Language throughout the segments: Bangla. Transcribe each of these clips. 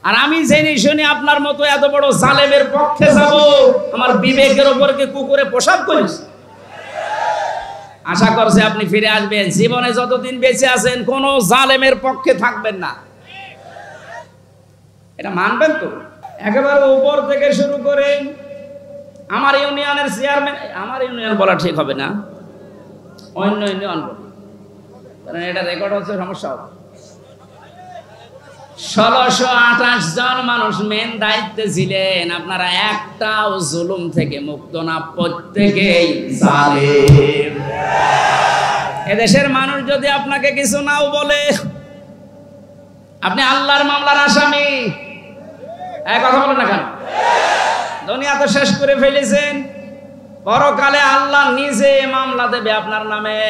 আর আমি জেনে শুনে আপনার মতো এত বড় জালেমের পক্ষে যাব? আমার বিবেকের উপর কি কুকুরে পোশাক করিস? আশা করছে আপনি ফিরে আসবেন, জীবনে যতদিন বেঁচে আছেন কোন জালেমের পক্ষে থাকবেন না, এটা মানবেন তো? একেবারে উপর থেকে শুরু করে আমার ইউনিয়নের চেয়ারম্যান, আমার ইউনিয়ন বলা ঠিক হবে না, অন্য ইউনিয়ন, কারণ এটা রেকর্ড হচ্ছে, সমস্যা হবে। 1628 জন মানুষ মেন দায়িত্বে ছিলেন, আপনারা একটাও জুলুম থেকে মুক্ত না, প্রত্যেকেই জালেম। এদেশের মানুষ যদি আপনাকে কিছু নাও বলে, আপনি আল্লাহর মামলার আসামি, কথা বলেন না কেন? দুনিয়া তো শেষ করে ফেলেছেন, পরকালে আল্লাহ নিজে মামলা দেবে আপনার নামে।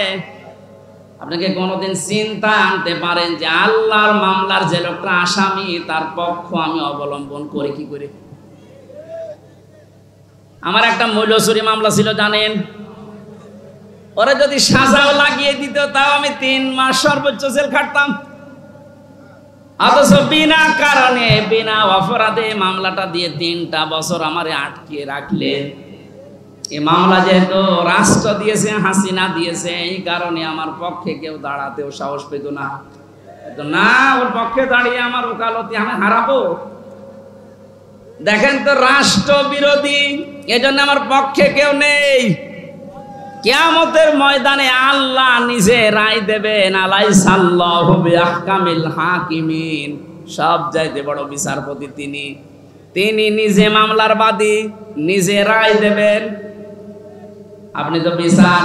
আপনাকে কোনোদিন চিন্তা আনতে পারেন যে আল্লাহর মামলার যে লোকটা আসামি তার পক্ষ আমি অবলম্বন করি কি করে? আমার একটা মূল্যচুরি মামলা ছিল, জানেন? ওরা যদি সাজাও লাগিয়ে দিত তাও আমি 3 মাস সর্বোচ্চ জেল খাটতাম, অথচ বিনা কারণে বিনা অপরাধে মামলাটা দিয়ে 3টা বছর আমারে আটকিয়ে রাখলেন। এই মামলা যেহেতু রাষ্ট্র দিয়েছে, হাসিনা দিয়েছে, এই কারণে আমার পক্ষে কেউ দাঁড়াতেও সাহস পেত না। না, ওর পক্ষে দাঁড়িয়ে আমার ওকালতি আমি হারাবো? দেখেন তো, রাষ্ট্র বিরোধী, এজন্য আমার পক্ষে কেউ নেই। কিয়ামতের ময়দানে আল্লাহ নিজে রায় দেবেন, আলাইসাল্লাহু বিআহকামিল হাকিমিন, সব চাইতে বড় বিচারপতি তিনি। তিনি নিজে মামলার বাদী, নিজে রায় দেবেন। আপনি তো বিচার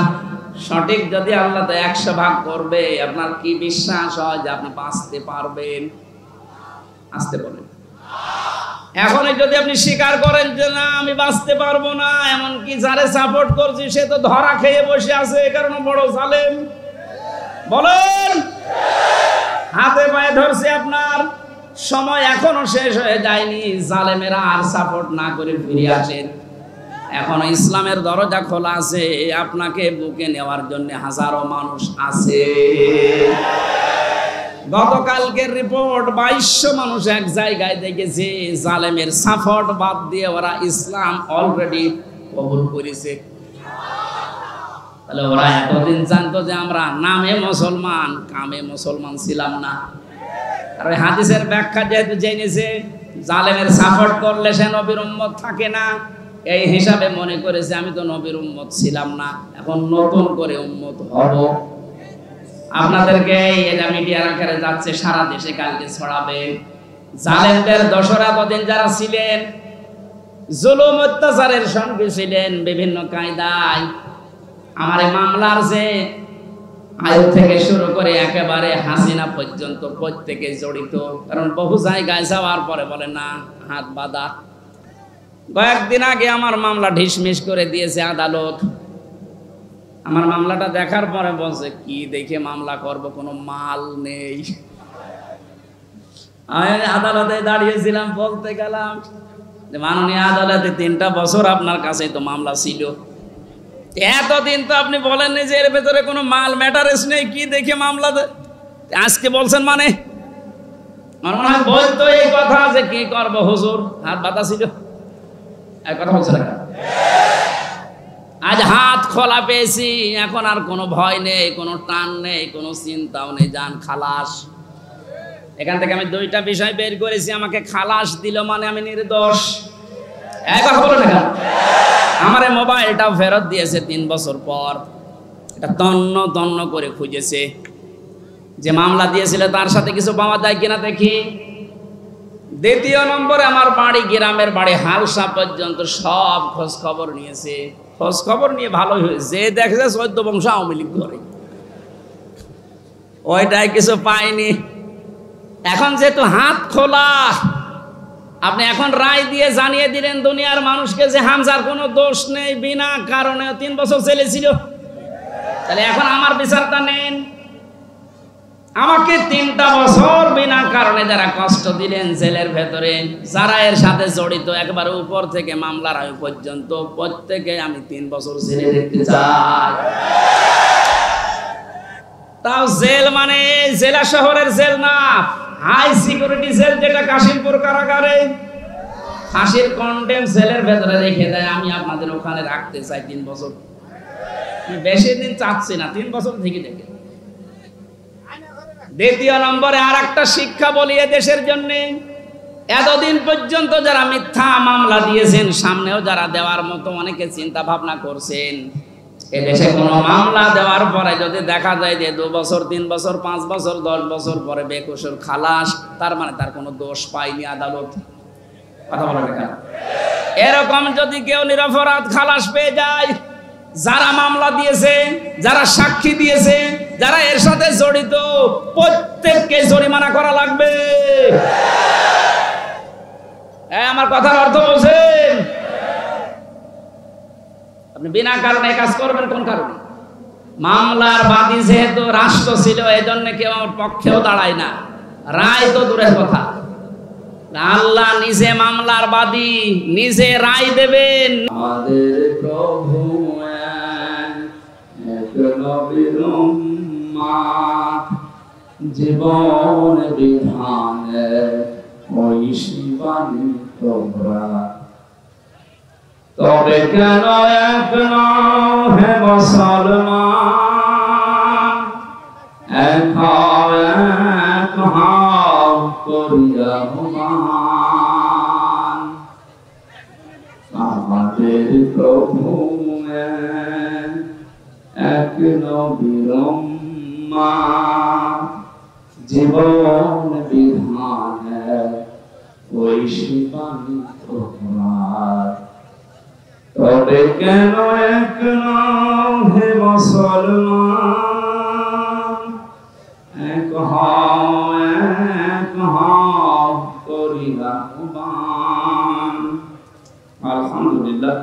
সঠিক যদি আল্লাহ তো 100 ভাগ করবে, আপনার কি বিশ্বাস হয় যে আপনি বাঁচতে পারবেন? আসতে বলেন। এখন যদি আপনি স্বীকার করেন যে না আমি বাঁচতে পারবো না, এমনকি যারে সাপোর্ট করছি সে তো ধরা খেয়ে বসে আছে, এ কারণে বড় জালেম, বলেন? হাতে পায়ে ধরছে, আপনার সময় এখনো শেষ হয়ে যায়নি। জালেমেরা আর সাপোর্ট না করে ফিরে আসেন, এখনো ইসলামের দরজা খোলা আছে, আপনাকে বুকে নেওয়ার জন্য হাজারো মানুষ আছে। গতকালকের রিপোর্ট 2200 মানুষ এক জায়গায় দেখেছে, জালেমের সাপোর্ট বাদ দিয়ে ওরা ইসলাম অলরেডি কবুল করেছে। তাহলে ওরা এতদিন জানতো যে আমরা নামে মুসলমান, কামে মুসলমান ছিলাম না। আর ওই হাদিসের ব্যাখ্যা যেহেতু জেনেছে, জালেমের সাপোর্ট করলে সে নবীর উম্মত থাকে না, এই হিসাবে মনে করেছে আমি তো নবীর উম্মত ছিলাম না, এখন নতুন করে উম্মত হব। আপনাদেরকে এটা মিডিয়ার আকারে যাচ্ছে, সারা দেশে কালকে ছড়াবে। জালেমদের দোসরা কদিন যারা ছিলেন, জুলুম অত্যাচারের সঙ্গে ছিলেন বিভিন্ন কায়দায়, আমার এই মামলার যে আয়ু থেকে শুরু করে একেবারে হাসিনা পর্যন্ত প্রত্যেকে জড়িত। কারণ বহু জায়গায় যাওয়ার পরে বলে না, হাত বাঁধা। কয়েকদিন আগে আমার মামলা ঢিসমিস করে দিয়েছে আদালত। আমার মামলাটা দেখার পরে বলছে, কি দেখে মামলা করব, কোনো মাল নেই। আমি আদালতে দাঁড়িয়েছিলাম, বলতে গেলাম যে মাননীয় আদালতে 3টা বছর আপনার কাছে তো মামলা ছিল, এতদিন তো আপনি বলেননি যে এর ভেতরে কোনো মাল ম্যাটারেস নেই, কি দেখে মামলা আজকে বলছেন? মানে আমার মনে হয় বলতো এই কথা যে কি করবো হুজুর, হাত বাঁধা ছিল, এক কথা বলছে না। আজ হাত খোলা পেয়েছি, এখন আর কোনো ভয় নেই, কোনো টান নেই, কোনো চিন্তাও নেই, যান খালাস। এখান থেকে আমি 2টা বিষয় বের করেছি, আমাকে খালাস দিল মানে আমি নির্দোষ। এক কথা বলো না, আমার মোবাইলটাও ফেরত দিয়েছে 3 বছর পর। এটা তন্ন তন্ন করে খুঁজেছে, যে মামলা দিয়েছিল তার সাথে কিছু পাওয়া যায় কিনা দেখি। দ্বিতীয় নম্বরে আমার বাড়ি, গ্রামের বাড়ি হালসা পর্যন্ত সব খোঁজ খবর নিয়েছে। খোঁজ খবর নিয়ে ভালোই হয়েছে, যে দেখেছে 14 বংশ আওয়ামী লীগ করে, ওইটাই কিছু পাইনি। এখন যেহেতু হাত খোলা, আপনি এখন রায় দিয়ে জানিয়ে দিলেন দুনিয়ার মানুষকে যে হামজার কোনো দোষ নেই, বিনা কারণে 3 বছর জেলে ছিল। তাহলে এখন আমার বিচারটা নেন। আমাকে 3টা বছর বিনা কারণে যারা কষ্ট দিলেন জেলের ভেতরে, যারা এর সাথে জড়িত একবার উপর থেকে মামলার আয়ু পর্যন্ত, প্রত্যেকে আমি 3 বছর জেলে দেখতে চাই। তাও জেল মানে জেলা শহরের জেল না, হাই সিকিউরিটি সেল যেটা কাশিমপুর কারাগারে, ফাঁসির কন্ডেম সেলের ভেতরে রেখে দেয়। আমি আপনাদের ওখানে রাখতে চাই 3 বছর, বেশি দিন চাচ্ছি না, 3 বছর থেকে দেখে। দ্বিতীয় নম্বরে আর একটা শিক্ষা বলি এ দেশের জন্য, এতদিন পর্যন্ত যারা মিথ্যা মামলা দিয়েছেন, সামনেও যারা দেওয়ার মতো অনেকে চিন্তা ভাবনা করছেন, এদেশে কোনো মামলা দেওয়ার পরে যদি দেখা যায় যে 2 বছর 3 বছর 5 বছর 10 বছর পরে বেকসুর খালাস, তার মানে তার কোনো দোষ পায়নি আদালত। কথা বলা দেখা, এরকম যদি কেউ নিরপরাধ খালাস পেয়ে যায়, যারা মামলা দিয়েছে, যারা সাক্ষী দিয়েছে, যারা এর সাথে জড়িত, প্রত্যেককে জরিমানা করা লাগবে। আমার কথার অর্থ বলছেন? আপনি বিনা কারণে কাজ করবেন কোন কারণে? মামলার বাদী যেহেতু রাষ্ট্র ছিল, এজন্য কেউ আমার পক্ষেও দাঁড়ায় না, রায় তো দূরের কথা। আল্লাহ নিজে মামলার বাদী, নিজে রায় দেবেন। আমাদের প্রভু এক নবীর উম্মত, জীবন বিধানে ওই শিবানী তোমরা, তবে কেন এক নও হে মুসলমান, এক হও করিয়া হুমান। আমাদের প্রভু এক নবীর উম্মত, জীবন বিধানে ওই শিবানী তোমার, তবে কেন এক নও হে মুসলমান, এক হও করিয়া হুমান। আলহামদুলিল্লাহ।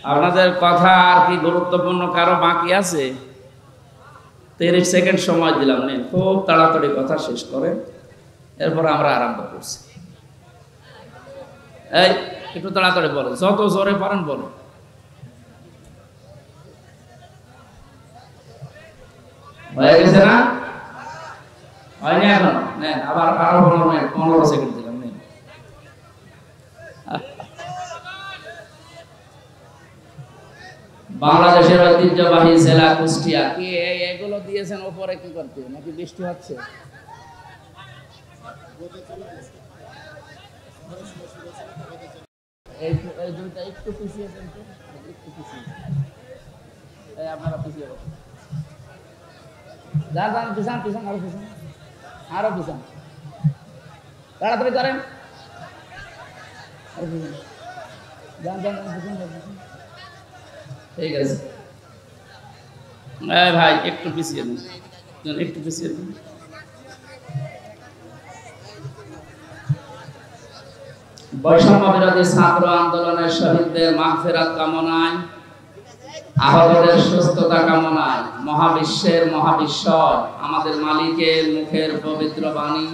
আপনাদের কথা আর কি গুরুত্বপূর্ণ কারো বাকি আছে? 30 সেকেন্ড সময় দিলাম, নেন, খুব তাড়াতাড়ি কথা শেষ করেন, এরপর আমরা আরম্ভ করছি। এই একটু তাড়াতাড়ি বলেন, যত জোরে পারেন বলেন। হয়ে গেছে না? হয়নি এখন? নেন, আবার আরো 15 সেকেন্ড দিলাম, নেন। বাংলাদেশের ঐতিহ্যবাহী জেলা কুষ্টিয়া, কি এগুলো দিয়েছেন ওপরে কি করতে, নাকি বৃষ্টি হচ্ছে? এই দুইটা একটু পিছিয়ে দেন তো, একটু পিছিয়ে, এই আপনারা পিছিয়ে বসুন, যান যান, পিছান পিছান, আরো পিছান, আরো পিছান, তাড়াতাড়ি করেন, আরো পিছান, যান যান পিছান, ঠিক আছে। ভাই একটু পিছিয়ে দিন, একটু পিছিয়ে দিন। বৈষম্য বিরোধী ছাত্র আন্দোলনের শহীদদের মাগফিরাত কামনায়, আহতদের সুস্থতা কামনায়, মহাবিশ্বের মহাবিশ্বর আমাদের মালিকের মুখের পবিত্র বাণী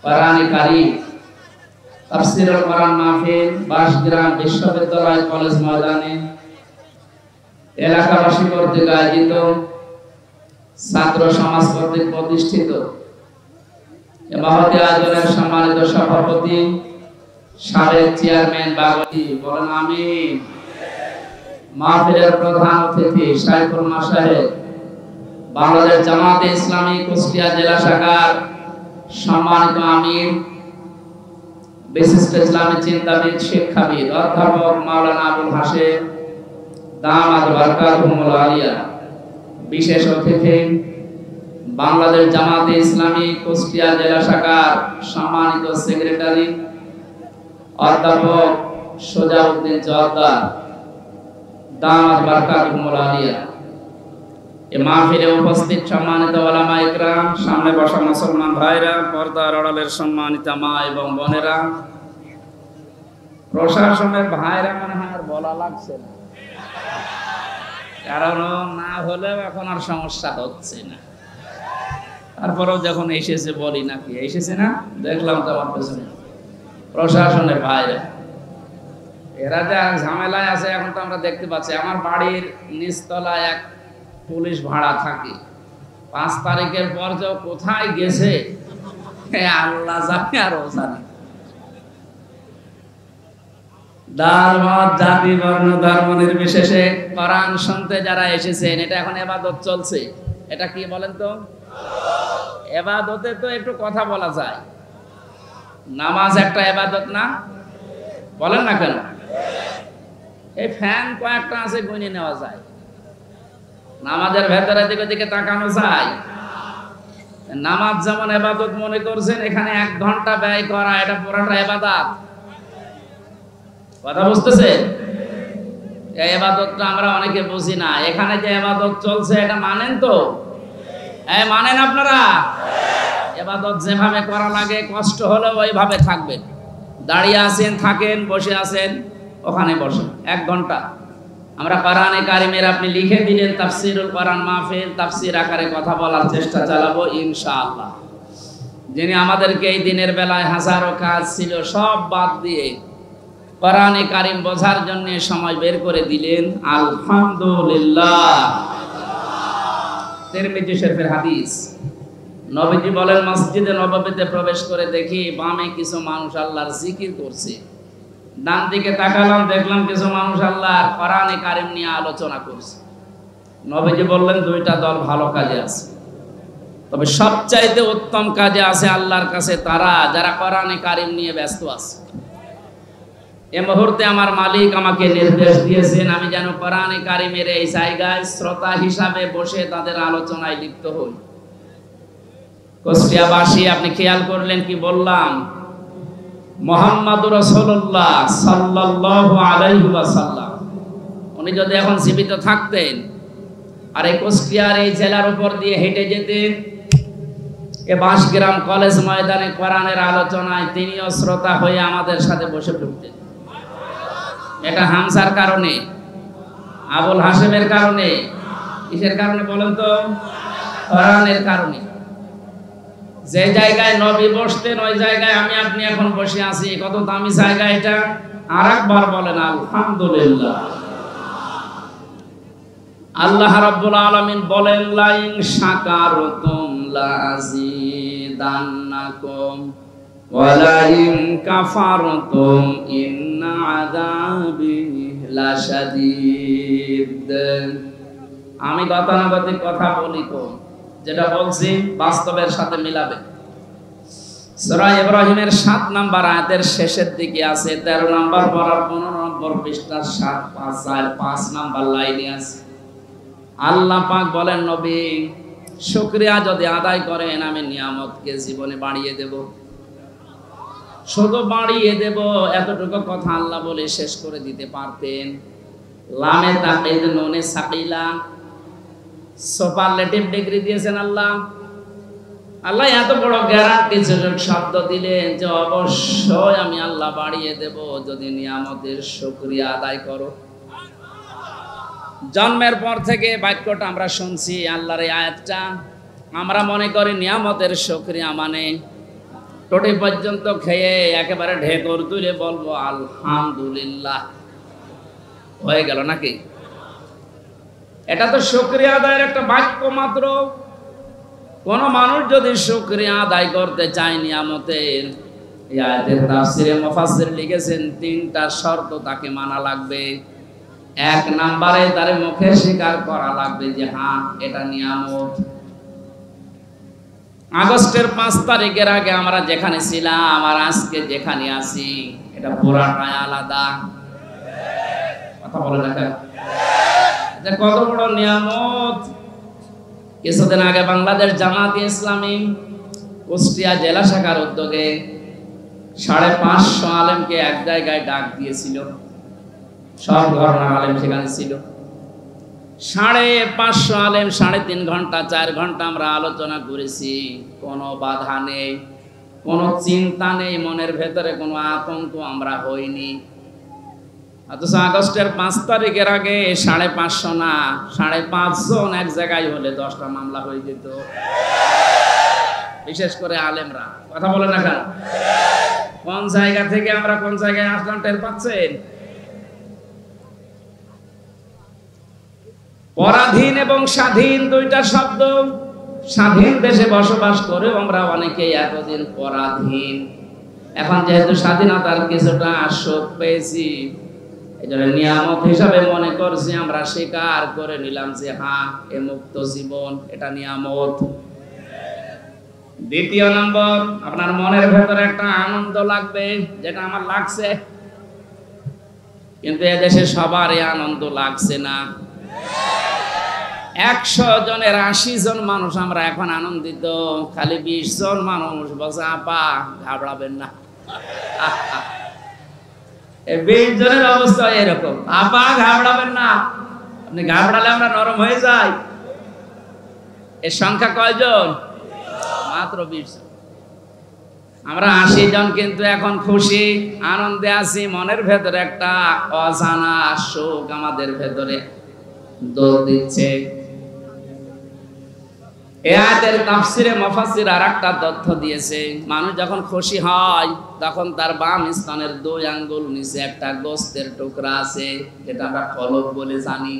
কোরআনে কারীম তাফসীরুল কোরআন মাহফিল বাসগ্রাম বিশ্ববিদ্যালয় কলেজ ময়দানে এলাকাবাসী কর্তৃক আয়োজিত, ছাত্র সমাজ কর্তৃক প্রতিষ্ঠিত এ মহতী আয়োজনের সম্মানিত সভাপতি সাবেক চেয়ারম্যান বাগতি, বলেন আমিন। মাহফিলের প্রধান অতিথি শাইখুল মাশায়েখ, বাংলাদেশ জামাতে ইসলামী কুষ্টিয়া জেলা শাখার সম্মানিত আমির, বিশিষ্ট ইসলামী চিন্তাবিদ শিক্ষাবিদ অধ্যাপক মাওলানা আবুল হাশেম দামাত বারকাতুহুল আলিয়া, বিশেষ অতিথি বাংলাদেশ জামাতে ইসলামী কুষ্টিয়া জেলা শাখার সম্মানিত সেক্রেটারি অধ্যাপক সোজাউদ্দিন জোয়ারদার দামাত বারকাতুহুল আলিয়া। এই মাহফিলে উপস্থিত সম্মানিত ওলামা ইকরাম, সামনে বসা মুসলমান ভাইরা, পর্দার আড়ালের সম্মানিত মা এবং বোনেরা, প্রশাসনের ভাইরা, মনে হয় আর বলা লাগছে না, কারণ না হলেও এখন আর সমস্যা হচ্ছে না, তারপরেও যখন এসেছে বলি নাকি এসেছে না, দেখলাম তো আমার পেছনে প্রশাসনের ভাইরা, এরা যা ঝামেলায় আছে এখন তো আমরা দেখতে পাচ্ছি। আমার বাড়ির নিচতলায় এক পুলিশ ভাড়া থাকে, 5 তারিখের পর যে কোথায় গেছে আল্লাহ জানে আর ও জানে। ধর্ম, জাতি, বর্ণ, ধর্ম নির্বিশেষে কোরআন শুনতে যারা এসেছেন, এটা এখন ইবাদত চলছে। এটা কি বলেন তো? ইবাদতে তো একটু কথা বলা যায়। নামাজ একটা ইবাদত না? বলেন না কেন? এই ফ্যান কয়েকটা আছে, গুনে নেওয়া যায়। নামাজের ভেতরে দিকে তাকানো যায়। নামাজ যেমন ইবাদত মনে করছেন, এখানে 1 ঘন্টা ব্যয় করা এটা পুরোটা ইবাদত। কথা বুঝতেছে? এই ইবাদতটা আমরা অনেকে বুঝি না। এখানে যে ইবাদত চলছে এটা মানেন তো? মানেন আপনারা? ইবাদত যেভাবে করা লাগে, কষ্ট হলেও ওইভাবে থাকবেন। দাঁড়িয়ে আছেন থাকেন, বসে আছেন ওখানে বসেন। 1 ঘন্টা আমরা কোরআনে কারিমের, আপনি লিখে দিলেন তাফসিরুল কোরআন মাহফিল, তাফসির আকারে কথা বলার চেষ্টা চালাবো ইনশাআল্লাহ। যিনি আমাদেরকে এই দিনের বেলায় হাজারো কাজ ছিল সব বাদ দিয়ে কোরআনে কারিম বোঝার জন্য সময় বের করে দিলেন, আলহামদুলিল্লাহ। তিরমিজি শরীফের হাদিস, নবীজি বলেন, মসজিদে নববীতে প্রবেশ করে দেখি বামে কিছু মানুষ আল্লাহর জিকির করছে, ডান দিকে তাকালাম দেখলাম কিছু মানুষ আল্লাহর কোরআনে কারিম নিয়ে আলোচনা করছে। নবীজি বললেন 2টা দল ভালো কাজে আছে, তবে সবচাইতে উত্তম কাজে আছে আল্লাহর কাছে তারা যারা কোরআনে কারিম নিয়ে ব্যস্ত আছে। এই মুহূর্তে আমার মালিক আমাকে নির্দেশ দিয়েছেন আমি যেন কোরআনে কারিমের এই জায়গায় শ্রোতা হিসাবে বসে তাদের আলোচনায় লিপ্ত হই। কুষ্টিয়াবাসী, আপনি খেয়াল করলেন কি বললাম? মুহাম্মাদুর রাসূলুল্লাহ সাল্লাল্লাহু আলাইহি ওয়াসাল্লাম উনি যদি এখন জীবিত থাকতেন আর এই কুষ্টিয়ার এই জেলার উপর দিয়ে হেঁটে যেতেন, এ বাঁশগ্রাম কলেজ ময়দানে কোরআনের আলোচনায় তিনিও শ্রোতা হয়ে আমাদের সাথে বসে পড়তেন। এটা হামসার কারণে, আবুল হাশেমের কারণে, কিসের কারণে বলেন তো? কোরআনের কারণে। যে জায়গায় নবী বসতেন ওই জায়গায় আমি আপনি এখন বসে আছি। কত দামি জায়গা এটা! আরেকবার বলেন আলহামদুলিল্লাহ। আল্লাহ রাব্বুল আলামিন বলেন, লাইন শাকারতুম লাযিদান্নাকুম ওয়া লাইন কাফারতুম ইন্না আযাবি লাশাদীদ। আমি গতানুগতিক কথা বলি তো, যেটা বলছি বাস্তবের সাথে মিলাবে। সূরা ইব্রাহিমের 7 নম্বর আয়াতের শেষের দিকে আছে, 13 নম্বর পড়ার 15 নম্বর পৃষ্ঠার 5 নম্বর লাইনে আছে। আল্লাহ পাক বলেন, নবী শুকরিয়া যদি আদায় করেন আমি নিয়ামতকে জীবনে বাড়িয়ে দেব, শুধু বাড়িয়ে দেব। এতটুকু কথা আল্লাহ বলে শেষ করে দিতে পারতেন। লামে তাকিদ নুনে সাকিলা, সুপারলেটিভ ডিগ্রি দিয়েছেন আল্লাহ। আল্লাহ এত বড় গ্যারান্টি শব্দ দিলেন যে অবশ্যই আমি আল্লাহ বাড়িয়ে দেব যদি নিয়ামতের শুকরিয়া আদায় করো। জন্মের পর থেকে বাক্যটা আমরা শুনছি, আল্লাহর এই আয়াতটা। আমরা মনে করি নিয়ামতের শুকরিয়া মানে টোটি পর্যন্ত খেয়ে একেবারে ঢেকুর তুলে বলবো আলহামদুলিল্লাহ, হয়ে গেল নাকি? এটা তো শুকরিয়া আদায়ের একটা বাক্য মাত্র। কোন মানুষ যদি শুকরিয়া আদায় করতে চায় নিয়ামতের, এই আয়াতের তাফসিরে মুফাসসির লিখেছেন 3টা শর্ত তাকে মানা লাগবে। 1 নম্বরে তার মুখে স্বীকার করা লাগবে যে হ্যাঁ এটা নিয়ামত। আগস্টের 5 তারিখের আগে আমরা যেখানে ছিলাম আর আজকে যেখানে আছি এটা পুরাটাই আলাদা। কথা বলে না কত বড় নিয়ামত। কিছুদিন আগে বাংলাদেশ জামাত ইসলামী কুষ্টিয়া জেলা শাখার উদ্যোগে 550 আলেমকে এক জায়গায় ডাক দিয়েছিল। সব ঘরানার আলেম সেখানে ছিল। 550 আলেম 3.5 ঘন্টা 4 ঘন্টা আমরা আলোচনা করেছি। কোনো বাধা নেই, কোনো চিন্তা নেই, মনের ভেতরে কোনো আতঙ্ক আমরা হইনি। অথচ আগস্টের 5 তারিখের আগে 550 না 5.5 জন এক জায়গায় হলে 10টা মামলা হয়ে যেত। বিশেষ করে আলেমরা। কথা বলে না কেন? কোন জায়গা থেকে আমরা কোন জায়গায় আসলাম টের পাচ্ছেন? পরাধীন এবং স্বাধীন 2টা শব্দ। স্বাধীন দেশে বসবাস করে আমরা অনেকেই এতদিন পরাধীন। এখন যেহেতু স্বাধীনতার কিছুটা সুখ পেয়েছি, এই জন্য নিয়ামত হিসাবে মনে করছি, আমরা স্বীকার করে নিলাম যে হ্যাঁ, এ মুক্ত জীবন এটা নিয়ামত। দ্বিতীয় নম্বর, আপনার মনের ভেতরে একটা আনন্দ লাগবে, যেটা আমার লাগছে, কিন্তু এদেশে সবার এই আনন্দ লাগছে না। 100 জনের 80 জন মানুষ আমরা এখন আনন্দিত, খালি 20 জন মানুষ বলছে আপা ঘাবড়াবেন না। 20 জনের অবস্থা এরকম, আপা ঘাবড়াবেন না। আপনি ঘাবড়ালে আমরা নরম হয়ে যাই। এর সংখ্যা কয়জন? মাত্র 20 জন। আমরা 80 জন কিন্তু এখন খুশি, আনন্দে আছি। মনের ভেতরে একটা অজানা সুখ আমাদের ভেতরে দোল দিচ্ছে। এই আয়াতের তাফসিরে মুফাসসির আরেকটা তথ্য দিয়েছে, মানুষ যখন খুশি হয় তখন তার বাম স্তনের 2 আঙ্গুল নিচে একটা গোস্তের টুকরা আছে, যেটা আমরা কলব বলে জানি।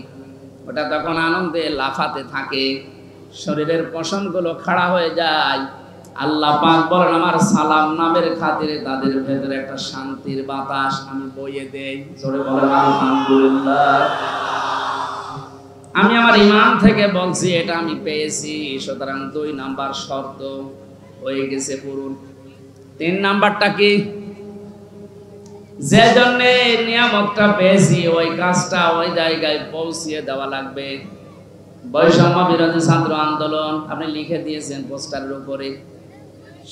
ওটা তখন আনন্দে লাফাতে থাকে, শরীরের পশমগুলো খাড়া হয়ে যায়। আল্লাহ পাক বলেন, আমার সালাম নামের খাতিরে তাদের ভেতরে একটা শান্তির বাতাস আমি বইয়ে দেই। জোরে বলেন আলহামদুলিল্লাহ। আমি আমার ঈমান থেকে বলছি, এটা আমি পেয়েছি। সুতরাং 2 নাম্বার শর্ত হয়ে গেছে পূরণ। 3 নাম্বারটা কি? যে জন্য নিয়ামতটা পেয়েছি ওই কাজটা ওই জায়গায় পৌঁছিয়ে দেওয়া লাগবে। বৈষম্য বিরোধী ছাত্র আন্দোলন আপনি লিখে দিয়েছেন পোস্টারের উপরে,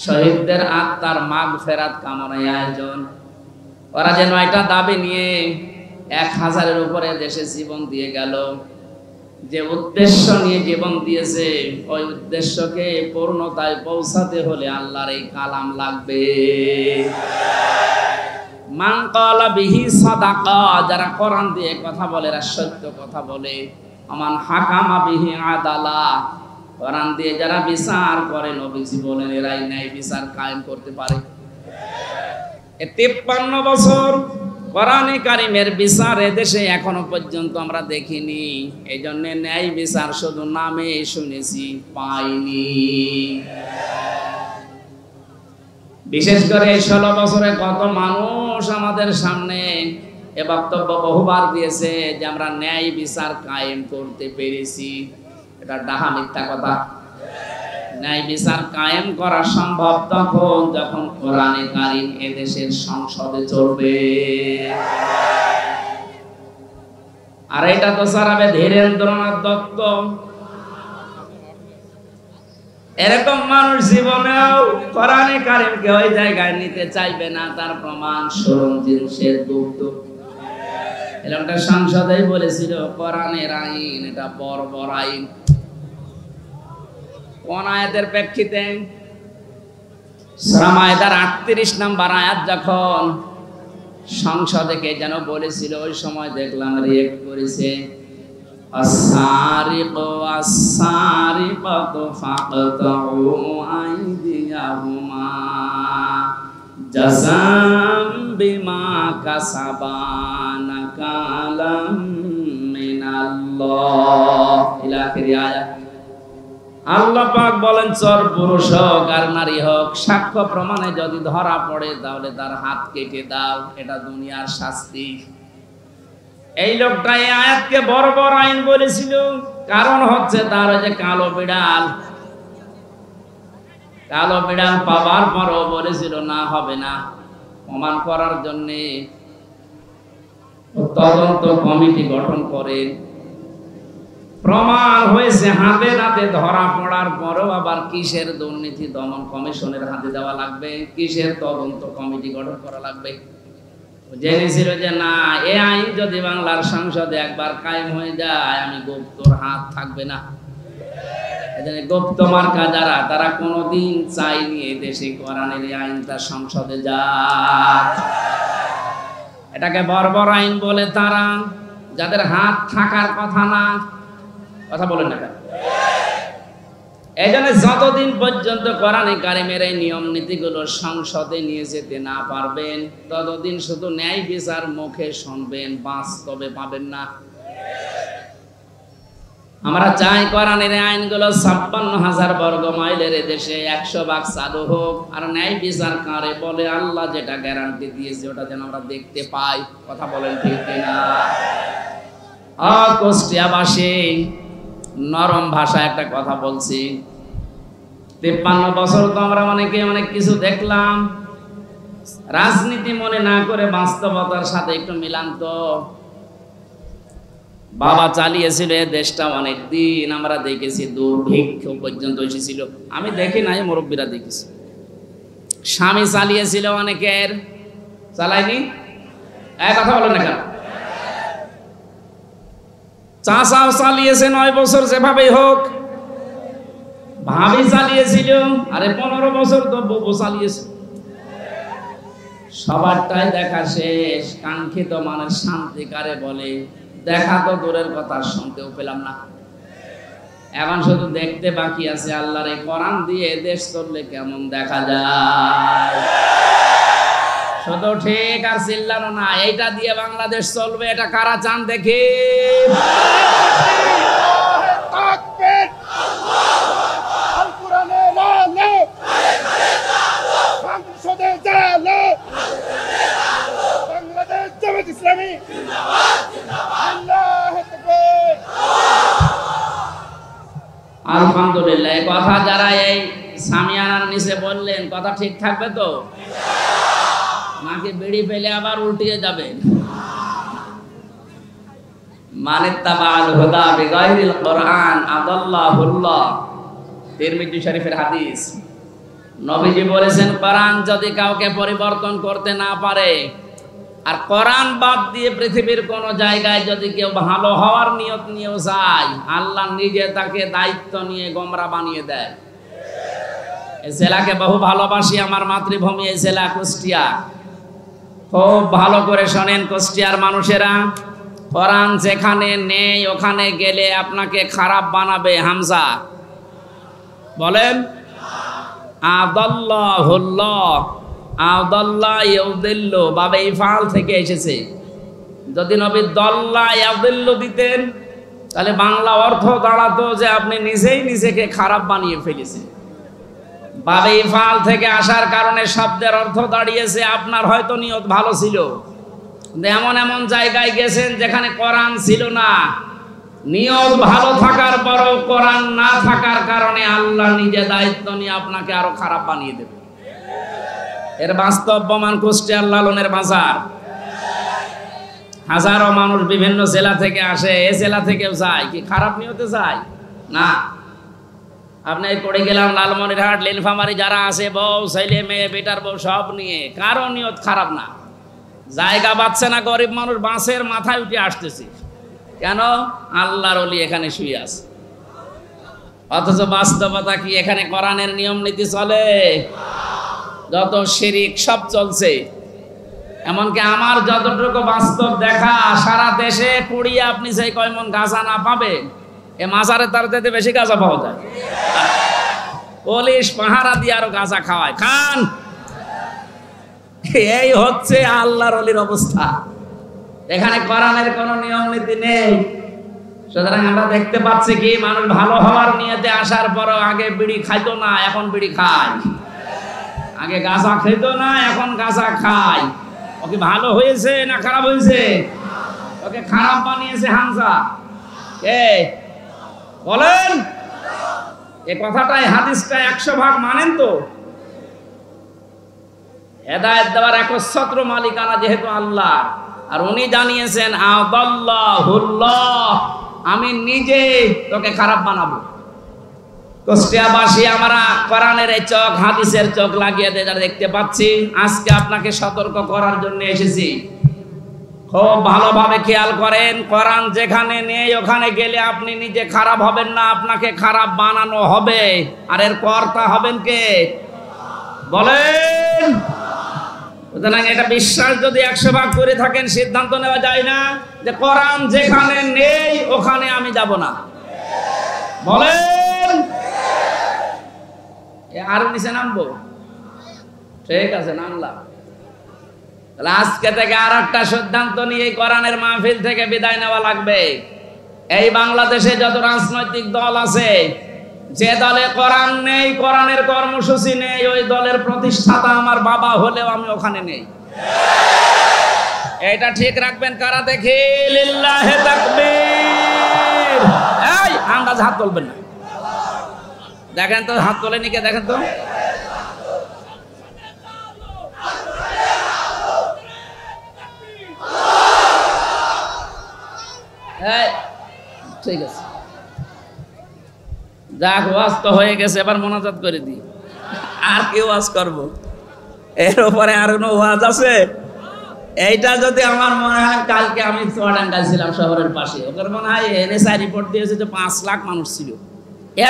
শহীদদের আত্মার মাগফিরাত কামনায় আয়োজন। ওরা যে 9টা দাবি নিয়ে 1000-এর উপরে দেশে জীবন দিয়ে গেল, যে উদ্দেশ্য নিয়ে জীবন দিয়েছে, ওই উদ্দেশ্যকে পূর্ণতায় পৌঁছাতে হলে আল্লাহর এই কালাম লাগবে। মান ক্বালা বিহি সাদাকা, যারা কোরআন দিয়ে কথা বলে এরা সত্য কথা বলে। আমান হাকামা বিহি আদালা, কোরআন দিয়ে যারা বিচার করে নবীজি বলেন এরাই ন্যায় বিচার কায়েম করতে পারে। 53 বছর কোরআনে কারিমের বিচার এদেশে এখনো পর্যন্ত আমরা দেখিনি। এই জন্য ন্যায় বিচার শুধু নামে শুনেছি, পাইনি। বিশেষ করে 16 বছরে কত মানুষ আমাদের সামনে এ বক্তব্য বহুবার দিয়েছে যে আমরা ন্যায় বিচার কায়েম করতে পেরেছি। এটা ডাহা মিথ্যা কথা। ন্যায় বিচার কায়েম করা সম্ভব তখন যখন কোরআনে কারীম এদেশের সংসদে চলবে। আর এটা তো সারাবে ধীরেন্দ্রনাথ দত্ত। এরকম মানুষ জীবনেও কোরআনে কারীমকে ওই জায়গায় নিতে চাইবে না। তার প্রমাণ সরঞ্জিত সেনগুপ্ত। এরকমটা সংসদেই বলেছিল কোরআনের আইন এটা বর্বর আইন। কোন আয়াতের প্রেক্ষিতে? সূরা মায়েদার 38 নম্বর আয়াত যখন সংসদে কে যেন বলেছিল, ওই সময় দেখলাম রিয়েক্ট করেছে, আস-সারিকু ওয়াস-সারিকাতু ফাকতাউ আইদিয়াহুমা জাযাম বিমা কাসাবা নাকালাম মিনাল্লাহ। ইলা আখিরি আয়াত। আল্লাহ পাক বলেন, চোর পুরুষ হোক আর নারী হোক, সাক্ষ্য প্রমাণে যদি ধরা পড়ে তাহলে তার হাত কেটে দাও। এটা দুনিয়ার শাস্তি। এই লোকটা এই আয়াতকে বর্বর আইন বলেছিল, কারণ হচ্ছে তার ওই যে কালো বিড়াল পাবার পরও বলেছিল না, হবে না। প্রমাণ করার জন্য তদন্ত কমিটি গঠন করে, প্রমাণ হয়েছে, হাতে নাতে ধরা পড়ার পরেও আবার কিসের দুর্নীতি দমন কমিশনের হাতে দেওয়া লাগবে, কিসের তদন্ত কমিটি গঠন করা লাগবে। জেনেছিল যে না, এই আইন যদি বাংলার সংসদে একবার কায়েম হয়ে যায়, আমি গুপ্তর হাত থাকবে না। এজন্য গুপ্ত মার্কা যারা, তারা কোনোদিন চাইনি এই দেশে কোরআনের এই আইনটা সংসদে যাক। এটাকে বর্বর আইন বলে তারা, যাদের হাত থাকার কথা না। কথা বলেন না। এই জন্য যতদিন পর্যন্ত কোরআনে কারিমের এই নিয়ম নীতিগুলো সংসদে নিয়ে যেতে না পারবেন, ততদিন শুধু ন্যায় বিচার মুখে শুনবেন, বাস্তবে পাবেন না। আমরা চাই কোরআনের আইনগুলো 56,000 বর্গ মাইলের দেশে 100 ভাগ চালু হোক, আর ন্যায় বিচার কারে বলে আল্লাহ যেটা গ্যারান্টি দিয়েছে ওটা যেন আমরা দেখতে পাই। কথা বলেন ঠিক কিনা? কুষ্টিয়াবাসী নরম ভাষায় একটা কথা বলছি, 53 বছর তো আমরা অনেকে অনেক কিছু দেখলাম, রাজনীতি মনে না করে বাস্তবতার সাথে একটু মিলান তো। বাবা চালিয়েছিল এ দেশটা অনেক দিন, আমরা দেখেছি দুর্ভিক্ষ পর্যন্ত এসেছিল, আমি দেখি নাই, মুরব্বীরা দেখেছি। স্বামী চালিয়েছিল অনেকের, চালায়নি? এক কথা বলেন না কেন? চাচাও চালিয়েছে 9 বছর, যেভাবেই হোক। ভাবি চালিয়েছিল, আরে 15 বছর তো বউ চালিয়েছে। সবারটাই দেখা শেষ, কাঙ্ক্ষিত মানুষ শান্তি কারে বলে দেখা তো দূরের কথা, শুনতেও পেলাম না। এখন শুধু দেখতে বাকি আছে আল্লাহর এই কোরআন দিয়ে দেশ চললে কেমন দেখা যায়। শুধু ঠিক আর চিল্লানো না, এইটা দিয়ে বাংলাদেশ চলবে, এটা কারা চান দেখি? আলহামদুলিল্লাহ। এই কথা যারা এই সামিয়ানার নিচে বললেন, কথা ঠিক থাকবে তো নাকি বিড়ি পেলে আবার উল্টিয়ে যাবে? মানিত্তাবাল হুদা বিগাইরিল কোরআন আদাল্লাহুল্লাহ, তিরমিজি শরীফের হাদিস। নবীজি বলেছেন, কোরআন যদি কাউকে পরিবর্তন করতে না পারে, আর কোরআন বাদ দিয়ে পৃথিবীর কোন জায়গায় যদি কেউ ভালো হওয়ার নিয়ত নিয়েও যায়, আল্লাহ নিজে তাকে দায়িত্ব নিয়ে গোমরা বানিয়ে দেয়। এই জেলাকে বহু ভালোবাসি, আমার মাতৃভূমি এই জেলা কুষ্টিয়া। খুব ভালো করে শোনেন কুষ্টিয়ার মানুষেরা, কোরআন যেখানে নেই ওখানে গেলে আপনাকে খারাপ বানাবে। হামজা বলেন, আদাল্লাহুল্লাহ, আদাল্লাহ ইউদিল্লু, বাবে ইফআল থেকে এসেছে। যদি নবী দল্লা ইয়াদিল্লু দিতেন তাহলে বাংলা অর্থ দাঁড়াতো যে আপনি নিজেই নিজেকে খারাপ বানিয়ে ফেলেছেন। বাবে ইফআল থেকে আসার কারণে শব্দের অর্থ দাঁড়িয়েছে আপনার হয়তো নিয়ত ভালো ছিল, এমন এমন জায়গায় গেছেন যেখানে কোরআন ছিল না, নিয়ত ভালো থাকার পরও কোরআন না থাকার কারণে আল্লাহ নিজে দায়িত্ব নিয়ে আপনাকে আরো খারাপ বানিয়ে দেবে। এর বাস্তব প্রমাণ কুষ্টিয়ার লালনের বাজার। হাজারো মানুষ বিভিন্ন জেলা থেকে আসে, এই জেলা থেকেও যায়, কি খারাপ নিয়তে যায় না। আপনি পড়ে গেলাম লালমনিরহাট, নীলফামারী যারা আছে, বউ ছেলে মেয়ে বেটার বউ সব নিয়ে, কারো নিয়ত খারাপ না। জায়গা পাচ্ছে না, গরিব মানুষ বাঁশের মাথায় উঠে আসতেছে, কেন? আল্লাহর ওলি এখানে শুয়ে আছে। অথচ বাস্তবতা কি? এখানে কোরআনের নিয়ম নীতি চলে, যত শিরিক সব চলছে। এমনকি আমার যতটুকু বাস্তব দেখা, সারা দেশে কুড়িয়ে আপনি সেই কয় মন গাঁজা না পাবেন, এ মাজারে তার চাইতে বেশি গাঁজা পাওয়া যায়। পুলিশ পাহারা দিয়ে আরো গাঁজা খাওয়ায়, খান। এই হচ্ছে আল্লাহর ওলির অবস্থা। এখানে কোরআনের কোনো নিয়ম নীতি নেই। সুতরাং আমরা দেখতে পাচ্ছি কি, মানুষ ভালো হওয়ার নিয়তে আসার পরও আগে বিড়ি খাইতো না, এখন বিড়ি খায়। আগে গাঁজা খেত না, এখন গাঁজা খায়। ওকে ভালো হয়েছে না খারাপ হয়েছে? ওকে খারাপ বানিয়েছে হামজা। কে বলেন? এ কথাটাই হাদিসটা 100 ভাগ মানেন তো? হেদায়েত দেওয়ার একচ্ছত্র মালিকানা যেহেতু আল্লাহ, আর উনি জানিয়েছেন আদাল্লাহুল্লাহ, আমি নিজে তোকে খারাপ বানাবো। কুষ্টিয়াবাসী, আমরা কোরআনের এই চোখ, হাদিসের চোখ লাগিয়ে দেখতে পাচ্ছি। আজকে আপনাকে সতর্ক করার জন্য এসেছি। খুব ভালোভাবে খেয়াল করেন, কোরআন যেখানে নেই ওখানে গেলে আপনি নিজে খারাপ হবেন না, আপনাকে খারাপ বানানো হবে। আর এর কর্তা হবেন কে? বলেন। সুতরাং এটা বিশ্বাস যদি 100 ভাগ করে থাকেন, সিদ্ধান্ত নেওয়া যায় না যে কোরআন যেখানে নেই ওখানে আমি যাব না। বলেন। আরো নিচে নামবো? ঠিক আছে, নামলাম। আজকে থেকে আর একটা সিদ্ধান্ত নিয়ে কোরআনের মাহফিল থেকে বিদায় নেওয়া লাগবে। এই বাংলাদেশে যত রাজনৈতিক দল আছে, যে দলে কোরআন নেই, কোরআনের কর্মসূচি নেই, ওই দলের প্রতিষ্ঠাতা আমার বাবা হলেও আমি ওখানে নেই। এটা ঠিক রাখবেন কারা দেখি? লিল্লাহে তাকবীর। এই আন্দাজ হাত তুলবেন না, দেখেন তো হাত তোলেনি কে, দেখেন তো। ঠিক আছে, যাক ওয়াজ তো হয়ে গেছে, এবার মোনাজাত করে দিই। আর কি ওয়াজ করব? এর উপরে আর কোনো ওয়াজ আছে? এইটা যদি আমার মনে হয়, কালকে আমি চুয়াডাঙ্গায় ছিলাম শহরের পাশে, ওদের মনে হয় এনএসআই রিপোর্ট দিয়েছে যে 5 লাখ মানুষ ছিল।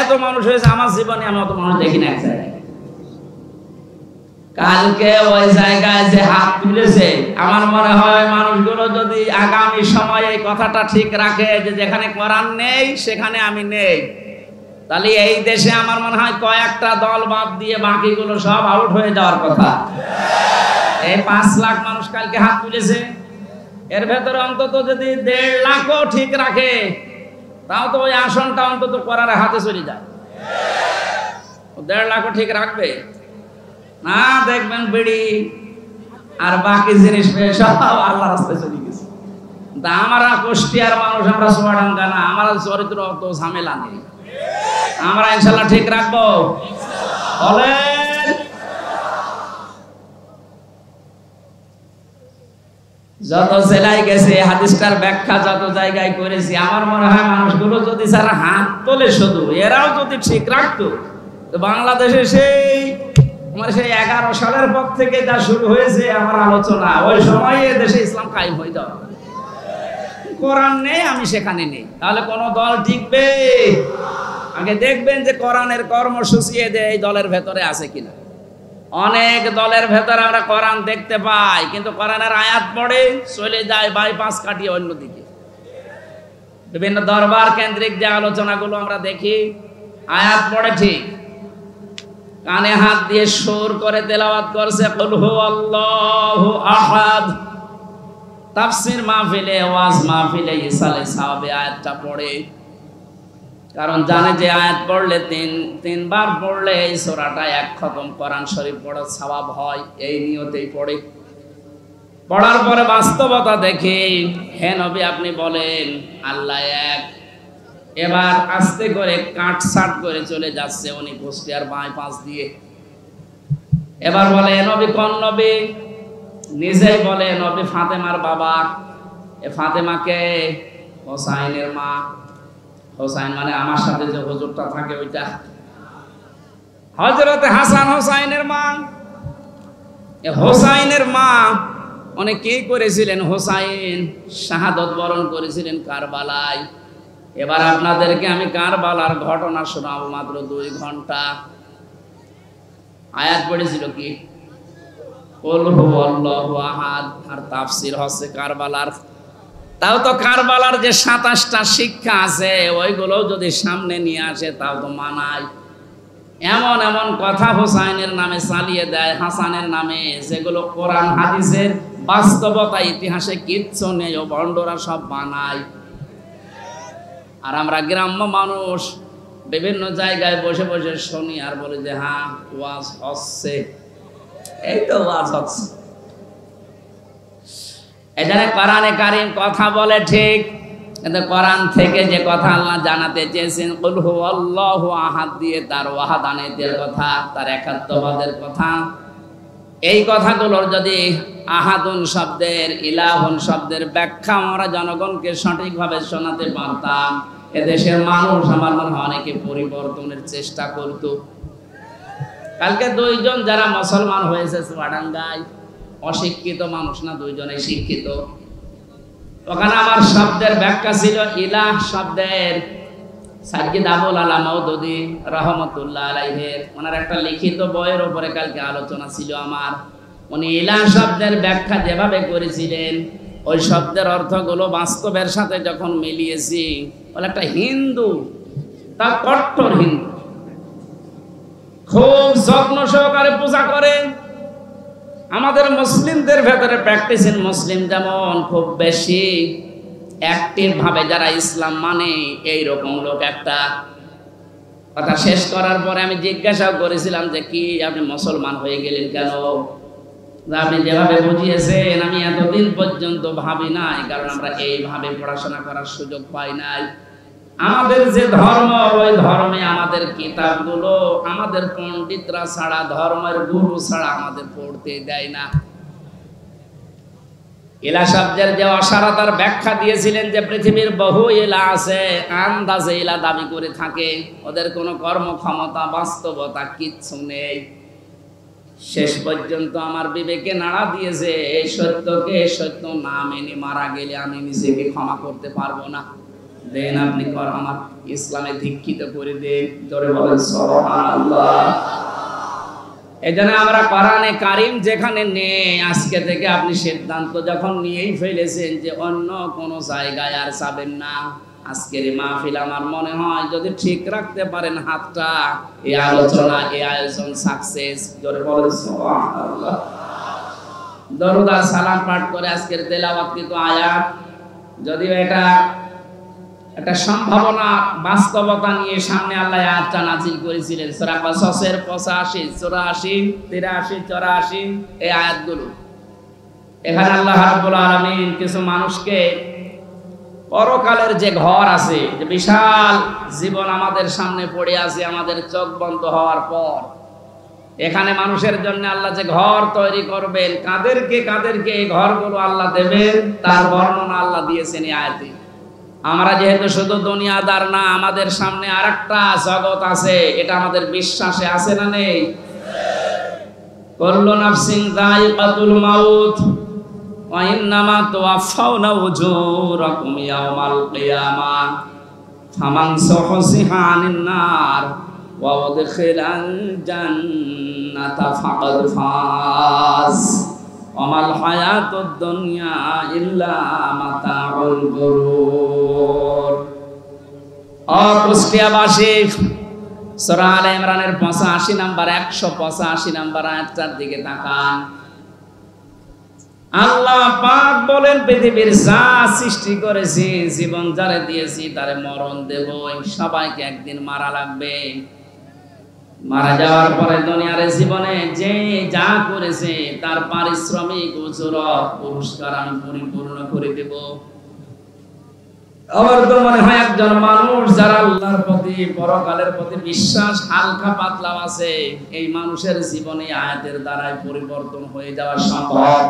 এত মানুষ হয়েছে আমার জীবনে আমি অত মানুষ দেখি না এক জায়গায়। কালকে ওই জায়গায় যে হাত তুলেছে, আমার মনে হয় মানুষগুলো যদি আগামী সময়ে এই কথাটা ঠিক রাখে যে যেখানে কোরআন নেই সেখানে আমি নেই, তাহলে এই দেশে আমার মনে হয় কয়েকটা দল বাদ দিয়ে বাকিগুলো সব আউট হয়ে যাওয়ার কথা। এই 5 লাখ মানুষ কালকে হাত তুলেছে, এর ভেতরে অন্তত যদি 1.5 লাখও ঠিক রাখে, তাও তো ওই আসনটা অন্তত কোরআনের হাতে চলে যায়। 1.5 লাখও ঠিক রাখবে না, দেখবেন বিড়ি আর বাকি জিনিস সব আল্লাহর রাস্তায় চলে গেছে। আমরা কুষ্টিয়ার মানুষ, আমরা চুয়াডাঙ্গা না, আমার চরিত্র অত ঝামেলা নেই, আমরা ইনশাল্লাহ ঠিক রাখবো। বলেন যত জেলায় গেছে হাদিসটার ব্যাখ্যা যত জায়গায় করেছি, আমার মনে হয় মানুষগুলো যদি যারা হাত তোলে শুধু এরাও যদি ঠিক রাখতো, তো বাংলাদেশে সেই 11 সালের পর থেকে যা শুরু হয়েছে আমার আলোচনা, ওই সময় দেশে ইসলাম কায়েম হয়ে যাওয়া। কোরআন নেই, আমি সেখানে নেই, তাহলে কোন দল টিকবে? আগে দেখবেন যে কোরআনের কর্মসূচি এই দলের ভেতরে আছে কিনা। অনেক দলের ভেতরে আমরা কোরআন দেখতে পাই, কিন্তু কোরআনের আয়াত পড়ে চলে যায় বাইপাস কাটিয়ে অন্যদিকে। বিভিন্ন দরবার কেন্দ্রিক যে আলোচনাগুলো আমরা দেখি, আয়াত পড়ে ঠিক, কানে হাত দিয়ে সুর করে তেলাওয়াত করছে কুল হুয়াল্লাহু আহাদ। তাফসীর মাহফিলে, ওয়াজ মাহফিলে ইসালে সাহাবে আয়াতটা পড়ে, কারণ জানে যে আয়াত পড়লে তিনবার পড়লে এই সূরাটা 1 খতম কোরআন শরীফ পড়ার সওয়াব হয়, এই নিয়তেই পড়ে। পড়ার পরে বাস্তবতা দেখে, হে নবী আপনি বলেন আল্লাহ এক। এবার আস্তে করে কাটছাট করে চলে যাচ্ছে উনি কুষ্টিয়ার বাইপাস দিয়ে। এবার বলে নবী কোন নবী? নিজেই বলে নবী ফাতেমার বাবা। এ ফাতেমাকে? হোসাইনের মা। হোসাইন মানে আমার সাথে যে হুজুরটা থাকে ওইটা, হযরতে হাসান হোসাইনের মা। এ হোসাইনের মা উনি কি করেছিলেন? হোসাইন শাহাদত বরণ করেছিলেন কারবালায়। এবার আপনাদেরকে আমি কারবালার ঘটনা শোনাবো, মাত্র 2 ঘন্টা। আয়াত পড়েছিল কি? কুল হুয়াল্লাহু আহাদ, আর তাফসীর হচ্ছে কারবালার। তাও তো কারবালার যে 27টা শিক্ষা আছে, ওইগুলো যদি সামনে নিয়ে আসে তাও তো মানায়। এমন এমন কথা হোসাইনের নামে চালিয়ে দেয়, হাসানের নামে, যেগুলো কোরআন হাদিসের বাস্তবতা ইতিহাসে কিচ্ছু নেই, ও ভণ্ডরা সব বানায়। আর আমরা গ্রাম্য মানুষ বিভিন্ন জায়গায় বসে বসে শুনি আর বলি যে হ্যাঁ ওয়াজ হচ্ছে, এই তো ওয়াজ হচ্ছে। এখানে কোরআনে কারীম কথা বলে ঠিক, কিন্তু কোরআন থেকে যে কথা আল্লাহ জানাতে চেয়েছেন কুল হুয়াল্লাহু আহাদ দিয়ে তার ওয়াহাদানিয়তের কথা, তার একাত্মবাদের কথা, এই কথাগুলোর যদি আহাদুন শব্দের, ইলাহুন শব্দের ব্যাখ্যা আমরা জনগণকে সঠিকভাবে শোনাতে পারতাম, এদেশের মানুষ আমার মনে হয় অনেকে পরিবর্তনের চেষ্টা করত। কালকে 2 জন যারা মুসলমান হয়েছে চুয়াডাঙ্গায়, অশিক্ষিত মানুষ না, 2 জনে শিক্ষিত। ওখানে আমার শব্দের ব্যাখ্যা ছিল ইলাহ শব্দের সাইয়্যিদ আবুল আলা মাওদুদী রাহমাতুল্লাহ আলাইহির, ওনার একটা লিখিত বইয়ের উপরে কালকে আলোচনা ছিল আমার। উনি ইলাহ শব্দের ব্যাখ্যা যেভাবে করেছিলেন, ওই শব্দের অর্থগুলো বাস্তবের সাথে যখন মিলিয়েছি, বলে একটা হিন্দু, তা কট্টর হিন্দু, খুব যত্ন সহকারে পূজা করে। আমাদের মুসলিমদের ভেতরে প্র্যাকটিসিং মুসলিম যেমন খুব বেশি, অ্যাক্টিভ ভাবে যারা ইসলাম মানে এইরকম লোক একটা। কথা শেষ করার পরে আমি জিজ্ঞাসা করেছিলাম যে কি আপনি মুসলমান হয়ে গেলেন কেন? আপনি যেভাবে বুঝিয়েছেন আমি এতদিন পর্যন্ত ভাবি নাই, কারণ আমরা এইভাবে পড়াশোনা করার সুযোগ পাই নাই। আমাদের যে ধর্ম, ওই ধর্মে আমাদের কিতাবগুলো আমাদের পণ্ডিতরা ছাড়া, ধর্মের গুরু ছাড়া আমাদের পড়তে দেয় না। ইলা শব্দের যে অসারতার ব্যাখ্যা দিয়েছিলেন যে পৃথিবীর বহু ইলা আছে, আন্দাজে ইলা দাবি করে থাকে, ওদের কোনো কর্মক্ষমতা বাস্তবতা কিচ্ছু নেই। শেষ পর্যন্ত আমার বিবেকে নাড়া দিয়েছে এই সত্যকে সত্য না মেনে মারা গেলে আমি নিজেকে ক্ষমা করতে পারবো না। দেন আপনি আমার ইসলামে দীক্ষিত করে দেন, জোরে বলেন সুবহানাল্লাহ। এজন্য আমরা কোরআনে কারীম যেখানে নেই, আজকে থেকে আপনি সিদ্ধান্ত যখন নিয়েই ফেলেছেন যে অন্য কোনো জায়গায় আর যাবেন না, আজকের এই মাহফিল আমার মনে হয় যদি ঠিক রাখতে পারেন হাতটা, এই আলোচনা এই আয়োজন সাকসেস। জোরে বলেন সুবহানাল্লাহ। দরুদ আর সালাম পাঠ করে আজকের তেলাওয়াতকৃত আয়াত, যদিও এটা একটা সম্ভাবনা বাস্তবতা নিয়ে সামনে আল্লাহ আয়াতটা নাযিল করেছিলেন সূরা কসসের 85, 84, 83, 84 এই আয়াতগুলো। এখানে আল্লাহ রাব্বুল আলামিন কিছু মানুষকে পরকালের যে ঘর আছে, যে বিশাল জীবন আমাদের সামনে পড়ে আছে আমাদের চোখ বন্ধ হওয়ার পর, এখানে মানুষের জন্য আল্লাহ যে ঘর তৈরি করবেন, কাদেরকে এই ঘরগুলো আল্লাহ দেবেন তার বর্ণনা আল্লাহ দিয়েছেন এই আয়াতে। আমরা যেহেতু শুধু দুনিয়াদার না, আমাদের সামনে আরেকটা জগৎ আছে, এটা আমাদের বিশ্বাসে আছে না নেই? কুল্লু নাফসিন যায়িকাতুল মাউত ওয়া ইন্নামা তুওয়াফাউনা উজুরাকুম ইয়াওমাল কিয়ামাহ ফামান যুহজিহা আনিন নার ওয়া উদখিলাল জান্নাতা ফাকাদ ফাজ ওয়ামাল হায়াতুদ দুনিয়া ইল্লা মাতাউল গুরুর। কুষ্টিয়াবাসী সূরা আলে ইমরানের 85 নাম্বার 185 নাম্বার আয়াতটার দিকে তাকান। আল্লাহ পাক বলেন পৃথিবীর যা সৃষ্টি করেছি, জীবন যারে দিয়েছি তারে মরণ দেব, সবাইকে একদিন মারা লাগবে। মারা যাওয়ার পরে দুনিয়ার জীবনে যে যা করেছে তার পারিশ্রমিক উজরত পুরস্কার আমি পরিপূর্ণ করে দেব। আমার তো মনে হয় একজন মানুষ যারা আল্লাহর প্রতি পরকালের প্রতি বিশ্বাস হালকা পাতলা আছে, এই মানুষের জীবনে আয়াতের দ্বারাই পরিবর্তন হয়ে যাওয়া সম্ভব।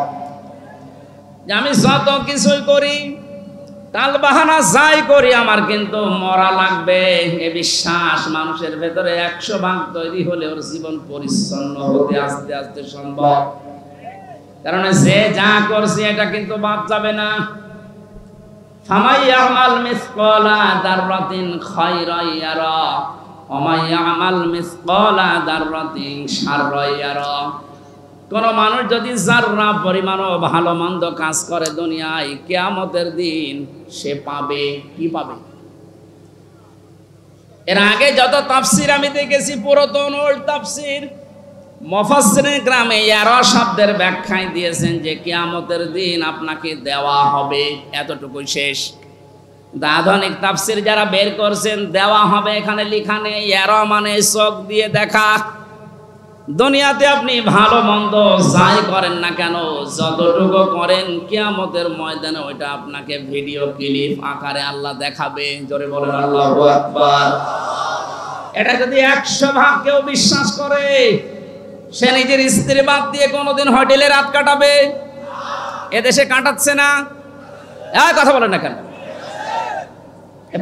যে আমি যত কিছুই করি, টাল বাহানা যাই করি, আমার কিন্তু মরা লাগবে, এই বিশ্বাস মানুষের ভেতরে 100 ভাগ তৈরি হলে ওর জীবন পরিচ্ছন্ন হতে আস্তে আস্তে সম্ভব। কারণ যে যা করছে এটা কিন্তু বাদ যাবে না। ফামাই ইয়ামাল মিসকালা দাররাতিন খায়রান ইয়ারা ওয়া মাই ইয়ামাল মিসকালা দাররাতিন শাররান ইয়ারা। কোন মানুষ যদি যাররা পরিমাণও ভালো মন্দ কাজ করে দুনিয়ায়, কিয়ামতের দিন সে পাবে কি পাবে? এর আগে যত তাফসীর আমি দেখেছি, পুরাতন ওল্ড তাফসীর, মুফাসসিরিন গ্রামে ইয়ারা শব্দের ব্যাখ্যায় দিয়েছেন যে কিয়ামতের দিন আপনাকে দেওয়া হবে, এতটুকুই শেষ। আধুনিক তাফসীর যারা বের করছেন, দেওয়া হবে এখানে লেখা নেই, ইয়ারা মানে চোখ দিয়ে দেখা। দুনিয়াতে আপনি ভালো মন্দ যাই করেন না কেন, যতটুকু করেন কিয়ামতের ময়দানে ওইটা আপনাকে ভিডিও ক্লিপ আকারে আল্লাহ দেখাবে। জোরে বলেন আল্লাহু আকবার। এটা যদি 100 ভাগ কেউ বিশ্বাস করে, সে নিজের স্ত্রী বাদ দিয়ে কোনোদিন হোটেলে রাত কাটাবে? এদেশে কাটাচ্ছে না? কথা বলেন না কেন?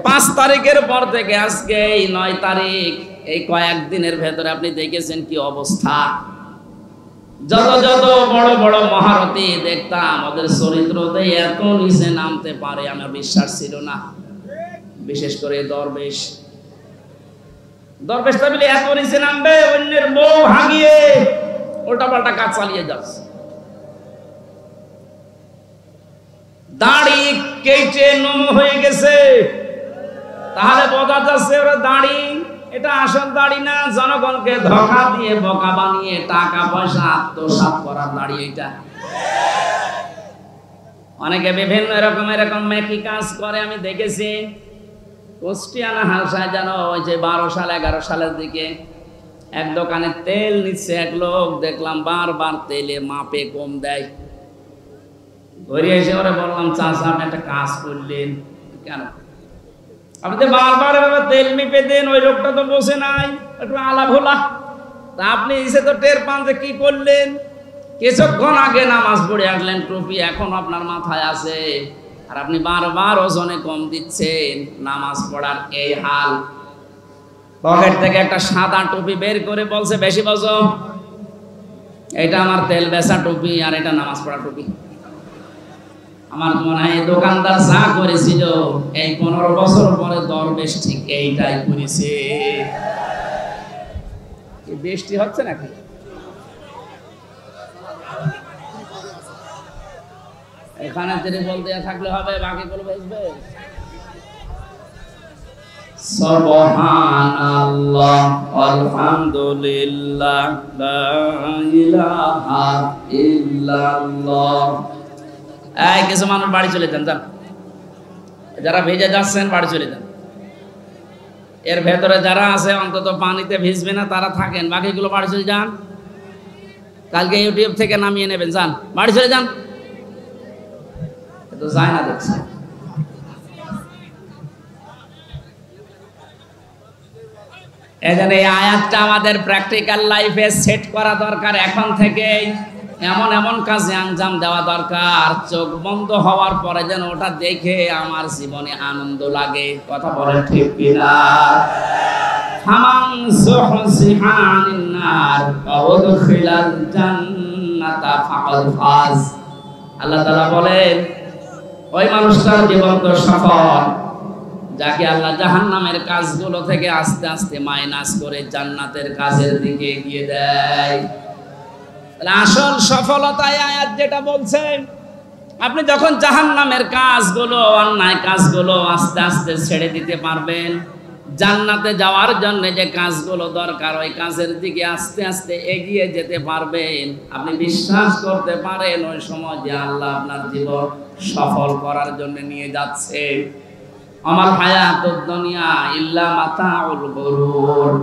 5 তারিখের পর থেকে আজকে এই 9 তারিখ, এই কয়েকদিনের ভেতরে আপনি দেখেছেন কি অবস্থা। যত যত বড় বড় মহারথী দেখতাম, ওদের চরিত্রতে এত নিচে নামতে পারে আমার বিশ্বাস ছিল না। বিশেষ করে দরবেশ তাহলে এত নিচে নামবে, অন্যের বউ ভাঙিয়ে উল্টাপাল্টা কাজ চালিয়ে যাচ্ছে। দাড়ি কেটে নম হয়ে গেছে, তাহলে বোঝা যাচ্ছে ওরা দাড়ি এটা আসল দাড়ি না, জনগণকে ধোঁকা দিয়ে বোকা বানিয়ে টাকা পয়সা আত্মসাৎ করার দাড়ি এটা। অনেকে বিভিন্ন এরকম মেকি কাজ করে, আমি দেখেছি। কুষ্টিয়ানা হালসায় যেন ওই যে 12 সাল 11 সালের দিকে এক দোকানে তেল নিচ্ছে এক লোক, দেখলাম বারবার তেলে মাপে কম দেয়। ঘুরে এসে ওরে বললাম, চাচা আপনি একটা কাজ করলেন কেন? আপনি তো বারবার এভাবে তেল মেপে দেন, ওই লোকটা তো বসে নাই, একটু আলাপ হলা। তা আপনি এসে তো টের পান যে কি করলেন। কিছুক্ষণ আগে নামাজ পড়ে আসলেন, টুপি এখন আপনার মাথায় আছে, আর আপনি বারবার ওজনে কম দিচ্ছেন। নামাজ পড়ার এই হাল। পকেট থেকে একটা সাদা টুপি বের করে বলছে, বেশি বজম, এটা আমার তেল বেচা টুপি আর এটা নামাজ পড়া টুপি। আমার মনে হয় দোকানদার যা করেছিল এই 15 বছর পরে দরবেশ ঠিক এইটাই করেছে। বৃষ্টি হচ্ছে নাকি? এখানে তিনি বলতে থাকলে হবে, বাকিগুলো বেচবে। সুবহানাল্লাহ আলহামদুলিল্লাহ লা ইলাহা ইল্লাল্লাহ। এই কিছু মানুষ বাড়ি চলে যান, যারা ভেজে যাচ্ছেন বাড়ি চলে যান। এর ভেতরে যারা আছে অন্তত পানিতে ভিজবে না তারা থাকেন, বাকিগুলো বাড়ি চলে যান। কালকে ইউটিউব থেকে নামিয়ে নেবেন, যান বাড়ি চলে যান। তো যায় না দেখছে। এজন্য এই আয়াতটা আমাদের প্র্যাকটিক্যাল লাইফে সেট করা দরকার। এখন থেকেই এমন এমন কাজে আঞ্জাম দেওয়া দরকার, চোখ বন্ধ হওয়ার পরে যেন ওটা দেখে আমার জীবনে আনন্দ লাগে। কথা বলেন ঠিক কিনা? ফামান যুহজিহা আনিন নার ওয়া উদখিলাল জান্নাতা ফাকাদ ফাজ। আল্লাহ তাআলা বলেন, ওই মানুষটার জীবন তো সফল যাকে আল্লাহ জাহান্নামের কাজগুলো থেকে আস্তে আস্তে মাইনাস করে জান্নাতের কাজের দিকে এগিয়ে দেয়। আসল সফলতা আয়াত যেটা বলছে, আপনি যখন জাহান্নামের কাজগুলো, অন্যায় কাজগুলো আস্তে আস্তে ছেড়ে দিতে পারবেন, জান্নাতে যাওয়ার জন্য যে কাজগুলো দরকার ওই কাজের দিকে আস্তে আস্তে এগিয়ে যেতে পারবেন, আপনি বিশ্বাস করতে পারেন ওই সময় যে আল্লাহ আপনার জীবন সফল করার জন্য নিয়ে যাচ্ছে। আমার হায়াতুদ দুনিয়া ইল্লা মাতাউল গুরুর।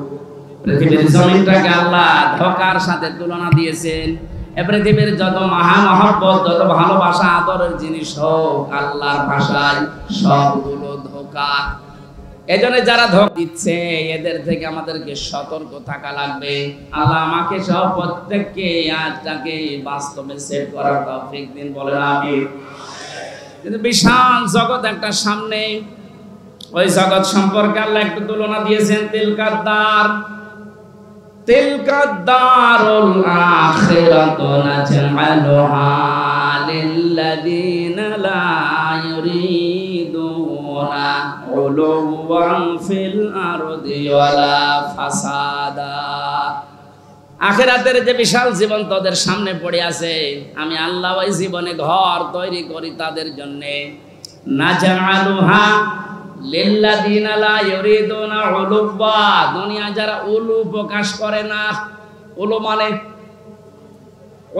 পৃথিবীর জমিনটাকে আল্লাহ ধোঁকার সাথে তুলনা দিয়েছেন। এ পৃথিবীর যত মহামহব্বত, যত ভালোবাসা আদরের জিনিস হোক, আল্লাহর ভাষায় সবগুলো ধোঁকা। এজন্য যারা ধোঁকা দিচ্ছে এদের থেকে আমাদেরকে সতর্ক থাকা লাগবে। আল্লাহ আমাকে সহ প্রত্যেককে আজটাকে বাস্তবে সেট করার তৌফিক দিন, বলেন আমিন। কিন্তু বিশাল জগৎ একটা সামনে, ওই জগৎ সম্পর্কে আল্লাহ একটু তুলনা দিয়েছেন। তিলকাদ্দারুল আখিরাতু নাজআলুহা লিল্লাযীনা লা ইউরিদুনা উলুওয়ান ফিল আরদি ওয়ালা ফাসাদা। আখিরাতের যে বিশাল জীবন তাদের সামনে পড়ে আছে, আমি আল্লাহ ওই জীবনে ঘর তৈরি করি তাদের জন্য। নাজআলুহা লিল্লাযীনা লা ইউরিদুনা উলুওয়া, দুনিয়া যারা উলু প্রকাশ করে না। উলু মানে,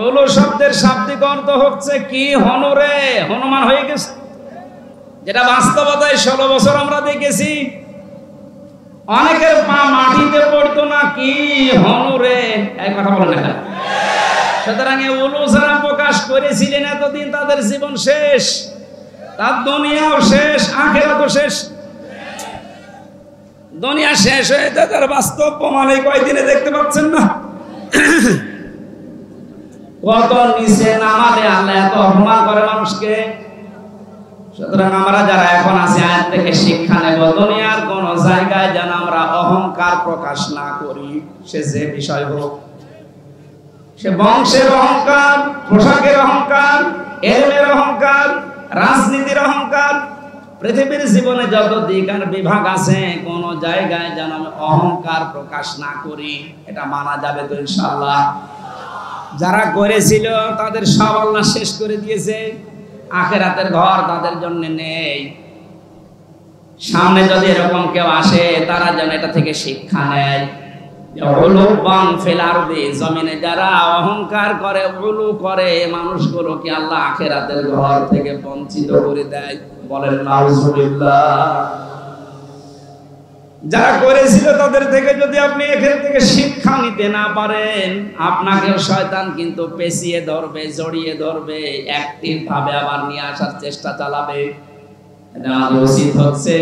উলু শব্দের শাব্দিক অর্থ হচ্ছে কি? হনরে, হনুমান হয়ে গেছে। যেটা বাস্তবতায় 16 বছর আমরা দেখেছি, অনেকের পা মাটিতে পড়তো না, কি হনরে, এই কথা বলে না। সুতরাং উলু যারা প্রকাশ করেছিলেন এতদিন তাদের জীবন শেষ, তার দুনিয়াও শেষ, আখিরাতও শেষ। দুনিয়া শেষ হয়ে যায়, তার বাস্তব প্রমাণ এই কয়দিনে দেখতে পাচ্ছেন না। কত নিচে নামালে আল্লাহ এত অপমান করে মানুষকে। সুতরাং আমরা যারা এখন আছি আয়াত থেকে শিক্ষা নেব, দুনিয়ার কোন জায়গায় যেন আমরা অহংকার প্রকাশ না করি, সে যে বিষয় হোক, সে বংশের অহংকার, পোশাকের অহংকার, এলমের অহংকার, রাজনীতির অহংকার, পৃথিবীর জীবনে যত দিক আর বিভাগ আছে, কোন জায়গায় যেন আমি অহংকার প্রকাশ না করি। এটা মানা যাবে তো ইনশাআল্লাহ? যারা করেছিল তাদের সব আল্লাহ শেষ করে দিয়েছে। আখিরাতের ঘর তাদের জন্য নেই। সামনে যদি এরকম কেউ আসে, তারা যেন এটা থেকে শিক্ষা নেয়। উলুবান ফিল আরদি, জমিনে যারা অহংকার করে, উলু করে, মানুষগুলোকে আল্লাহ আখিরাতের ঘর থেকে বঞ্চিত করে দেয়। বলেন নাউজুবিল্লাহ। যারা করেছিল তাদের থেকে যদি আপনি এখান থেকে শিক্ষা নিতে না পারেন, আপনাকে শয়তান কিন্তু পেঁচিয়ে ধরবে, জড়িয়ে ধরবে, অ্যাক্টিভ ভাবে আবার নিয়ে আসার চেষ্টা চালাবে। এটা আমাদের উচিত হচ্ছে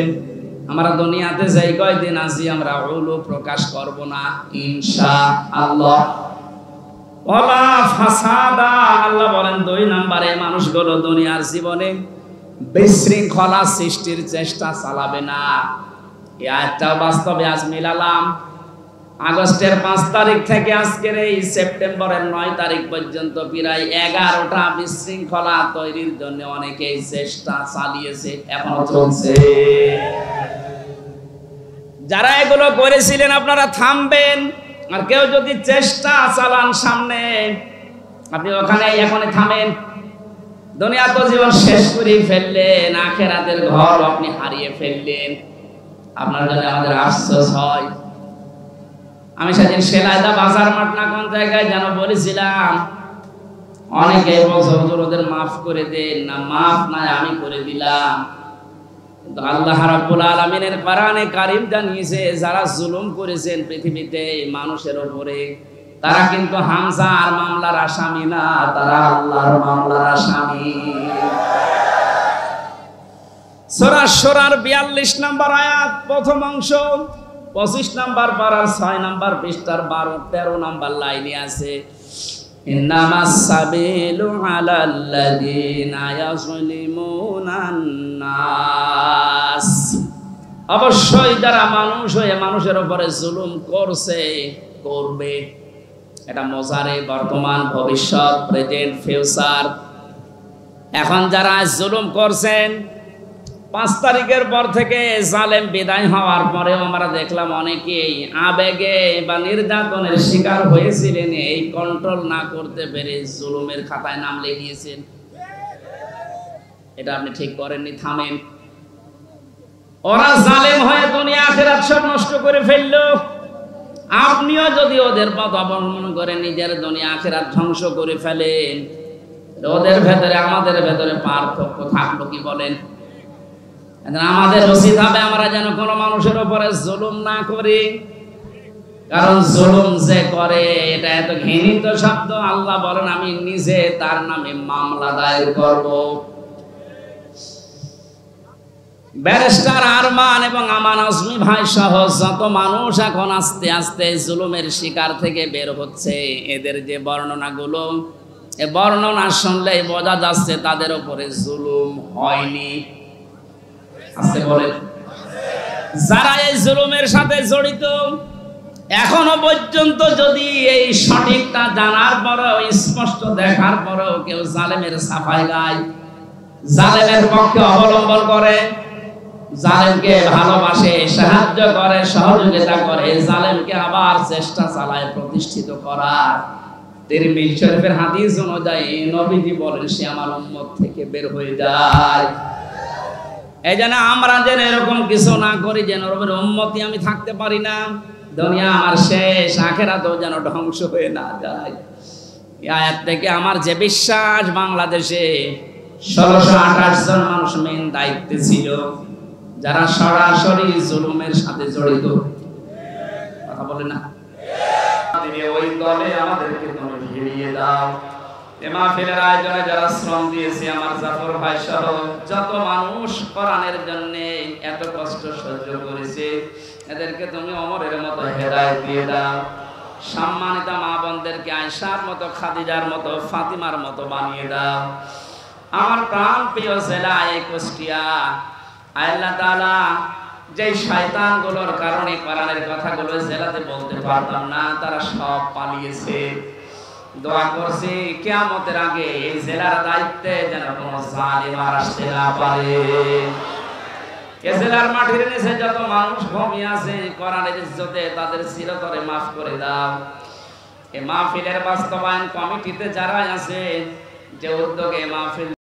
আমরা দুনিয়াতে যাই কয়দিন আছি আমরা উলু প্রকাশ করব না ইনশাআল্লাহ। ওয়ালা ফাসাদা, আল্লাহ বলেন 2 নম্বরে মানুষগুলো দুনিয়ার জীবনে বিশৃঙ্খলা সৃষ্টির চেষ্টা চালাবে না। এই আয়াতটা বাস্তবে আজ মিলালাম। আগস্টের 5 তারিখ থেকে আজকের এই সেপ্টেম্বরের 9 তারিখ পর্যন্ত প্রায় 11টা বিশৃঙ্খলা তৈরির জন্য অনেকেই চেষ্টা চালিয়েছে, এখনো চলছে। যারা এগুলো করেছিলেন আপনারা থামবেন, আর কেউ যদি চেষ্টা চালান সামনে, আপনি ওখানে এখনই থামেন। দুনিয়া তো জীবন শেষ করে ফেললেন, আখিরাতের ঘর আপনি হারিয়ে ফেললেন। আপনার জন্য আমাদের আফসোস হয়। আমি সেদিন সেলাইদা বাজার মাঠ না কোন জায়গায় যেন বলেছিলাম, অনেকে বলছে হুজুর ওদের মাফ করে দেন না, মাফ নাই আমি করে দিলাম। কিন্তু আল্লাহ রাব্বুল আলামিনের কোরআনে কারীম জানিয়েছে যারা জুলুম করেছেন পৃথিবীতে মানুষের উপরে, তারা কিন্তু হামজার মামলার আসামি না, তারা আল্লাহর মামলার আসামি। সূরা শুরার 42 নম্বর আয়াত প্রথম অংশ, 25 নম্বর পারার 6 নম্বর পৃষ্ঠার 12-13 নম্বর লাইনে আছে, ইন্নামাস সাবিলু আলাল্লাযিনা ইয়াযলিমুনান নাস। অবশ্যই যারা মানুষ হয়ে মানুষের উপরে জুলুম করছে, করবে, এটা মোজারে, বর্তমান, ভবিষ্যৎ, প্রেজেন্ট, ফিউচার। এখন যারা জুলুম করছেন, 5 তারিখের পর থেকে জালেম বিদায় হওয়ার পরেও আমরা দেখলাম অনেকেই আবেগে বা নির্যাতনের শিকার হয়েছিলেন, এই কন্ট্রোল না করতে পেরে জুলুমের খাতায় নাম লিখিয়েছেন। এটা আপনি ঠিক করেননি, থামেন। ওরা জালেম হয়ে দুনিয়া আখিরাত সব নষ্ট করে ফেললো। আপনিও যদি ওদের পথ অবলম্বন করে নিজের দুনিয়া আখিরাত ধ্বংস করে ফেলেন, ওদের ভেতরে আমাদের ভেতরে পার্থক্য থাকলো কি বলেন? আমাদের উচিত হবে আমরা যেন কোনো মানুষের উপরে জুলুম না করি, কারণ জুলুম যে করে এটা এত ঘৃণিত শব্দ। আল্লাহ বলেন আমি নিজে তার নামে মামলা দায়ের করব। ব্যারিস্টার আরমান এবং আমান আজমি ভাই সহ যত মানুষ এখন আস্তে আস্তে জুলুমের শিকার থেকে বের হচ্ছে, এদের যে বর্ণনাগুলো, এই বর্ণনা শুনলেই বোঝা যাচ্ছে তাদের উপরে জুলুম হয়নি। আস্তে বলেন। যারা এই জুলুমের সাথে জড়িত, এখনো পর্যন্ত যদি এই সঠিকটা জানার পরেও, স্পষ্ট দেখার পরেও কেউ জালেমের সাফাই গায়, জালেমের পক্ষে অবলম্বন করে, জালেমকে ভালোবাসে, সাহায্য করে, সহযোগিতা করে, জালেমকে আবার চেষ্টা চালায় প্রতিষ্ঠিত করার, তিরমিজি শরীফের হাদিস অনুযায়ী নবীজি বলেন সে আমার উম্মত থেকে বের হয়ে যায়। এই জন্য আমরা যেন এরকম কিছু না করি, যেন উম্মতি আমি থাকতে পারি না, দুনিয়া আমার শেষ, আখিরাতেও যেন ধ্বংস হয়ে না যায়। এই আয়াত থেকে আমার যে বিশ্বাস, বাংলাদেশে 1628 জন মানুষ মেন দায়িত্বে ছিল যারা সরাসরি জুলুমের সাথে জড়িত। কথা বলে না? ওই দলে আমাদেরকে তুমি ভিড়িয়ে দাও। মাহফিলের আয়োজনে যারা শ্রম দিয়েছে, আমার জাফর ভাই সহ যত মানুষ কোরআনের জন্য এত কষ্ট সহ্য করেছে, এদেরকে তুমি ওমরের মতো হেদায়েত দিয়ে দাও। সম্মানিত মা বোনদেরকে আয়েশার মতো, খাদিজার মতো, ফাতিমার মতো বানিয়ে দাও। আমার প্রাণ প্রিয় জেলা এই কুষ্টিয়া, আল্লাহ তাআলা যে শয়তানগুলোর কারণে কোরআনের কথাগুলো জেলাতে বলতে পারতাম না, তারা সব পালিয়েছে। দোয়া করছি কিয়ামতের আগে এই জেলার দায়িত্বে যেন কোনো জালিম আর আসতে না পারে। এই জেলার মাটির নিচে যত মানুষ ঘুমিয়ে আছে, কোরআনের ইজ্জতে তাদের চিরতরে মাফ করে দাও। এই মাহফিলের বাস্তবায়ন কমিটিতে যারা আছে, যে উদ্যোগে মাহফিল